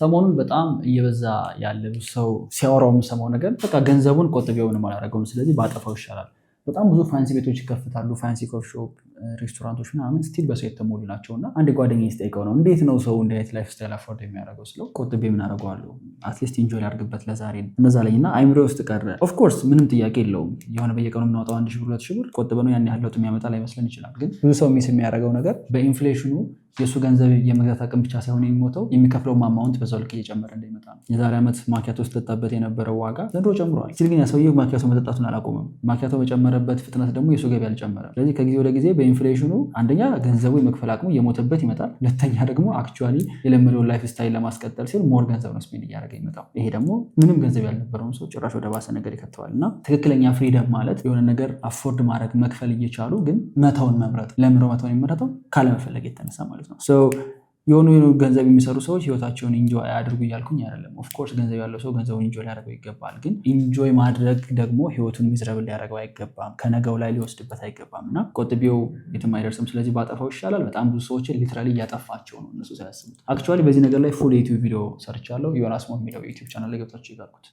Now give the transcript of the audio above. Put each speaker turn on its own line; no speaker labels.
ሰሞኑን በጣም እየበዛ ያለ ሰው ሲያወራው የምሰማው ነገር በቃ ገንዘቡን ቆጥቤውን አላደረገውም፣ ስለዚህ ባጠፋው ይሻላል። በጣም ብዙ ፋንሲ ቤቶች ይከፍታሉ፣ ፋንሲ ኮፊ ሾፕ፣ ሬስቶራንቶች ምናምን ስቲል በሰው የተሞሉ ናቸው። እና አንድ ጓደኛዬ ስጠይቀው ነው እንዴት ነው ሰው እንዲህ አይነት ላይፍ ስታይል አፎርድ የሚያደርገው ስለው ቆጥቤ ምን አደርገዋለሁ አትሊስት ኢንጆይ ላድርግበት ለዛሬ እነዛ ላይ እና አይምሮ ውስጥ ቀረ። ኦፍኮርስ ምንም ጥያቄ የለውም የሆነ በየቀኑ የምናወጣው 1000 ብር 2000 ብር ቆጥበነው ያን ያህል ለውጥ የሚያመጣ ላይመስለን ይችላል። ግን ብዙ ሰው ሚስ የሚያደርገው ነገር በኢንፍሌሽኑ የእሱ ገንዘብ የመግዛት አቅም ብቻ ሳይሆን የሚሞተው የሚከፍለው አማውንት በዛው ልክ እየጨመረ እንደሚመጣ ነው። የዛሬ ዓመት ማኪያቶ ስትጠጣበት የነበረው ዋጋ ዘንድሮ ጨምሯል። ሲል ግን ሰውዬው ማኪያቶ መጠጣቱን አላቆመም። ማኪያቶ በጨመረበት ፍጥነት ደግሞ የሱ ገቢ አልጨመረም። ስለዚህ ከጊዜ ወደ ጊዜ በኢንፍሌሽኑ አንደኛ ገንዘቡ የመክፈል አቅሙ እየሞተበት ይመጣል። ሁለተኛ ደግሞ አክቹዋሊ የለመደውን ላይፍ ስታይል ለማስቀጠል ሲል ሞር ገንዘብ ነው ስፔንድ እያደረገ ይመጣው። ይሄ ደግሞ ምንም ገንዘብ ያልነበረውን ሰው ጭራሽ ወደ ባሰ ነገር ይከተዋል። እና ትክክለኛ ፍሪደም ማለት የሆነ ነገር አፎርድ ማድረግ መክፈል እየቻሉ ግን መተውን መምረጥ። ለምንድነው መተውን የሚመረጠው? ካለመፈለግ የተነሳ ማለት ነው። የሆኑ ገንዘብ የሚሰሩ ሰዎች ህይወታቸውን ኢንጆይ አያድርጉ እያልኩኝ አይደለም። ኦፍኮርስ ገንዘብ ያለው ሰው ገንዘቡን ኢንጆይ ሊያደርገው ይገባል። ግን ኢንጆይ ማድረግ ደግሞ ህይወቱን ሚዝረብል ሊያደርገው አይገባም፣ ከነገው ላይ ሊወስድበት አይገባም። እና ቆጥቤው የትም አይደርስም፣ ስለዚህ ባጠፋው ይሻላል። በጣም ብዙ ሰዎችን ሊትራሊ እያጠፋቸው ነው እነሱ ሳያስቡት። አክቹዋሊ በዚህ ነገር ላይ ፉል የዩቲዩብ ቪዲዮ ሰርቻለሁ። ዮናስ ሞ የሚለው የዩቲዩብ ቻናል ላይ ገብታችሁ ይጋርኩት።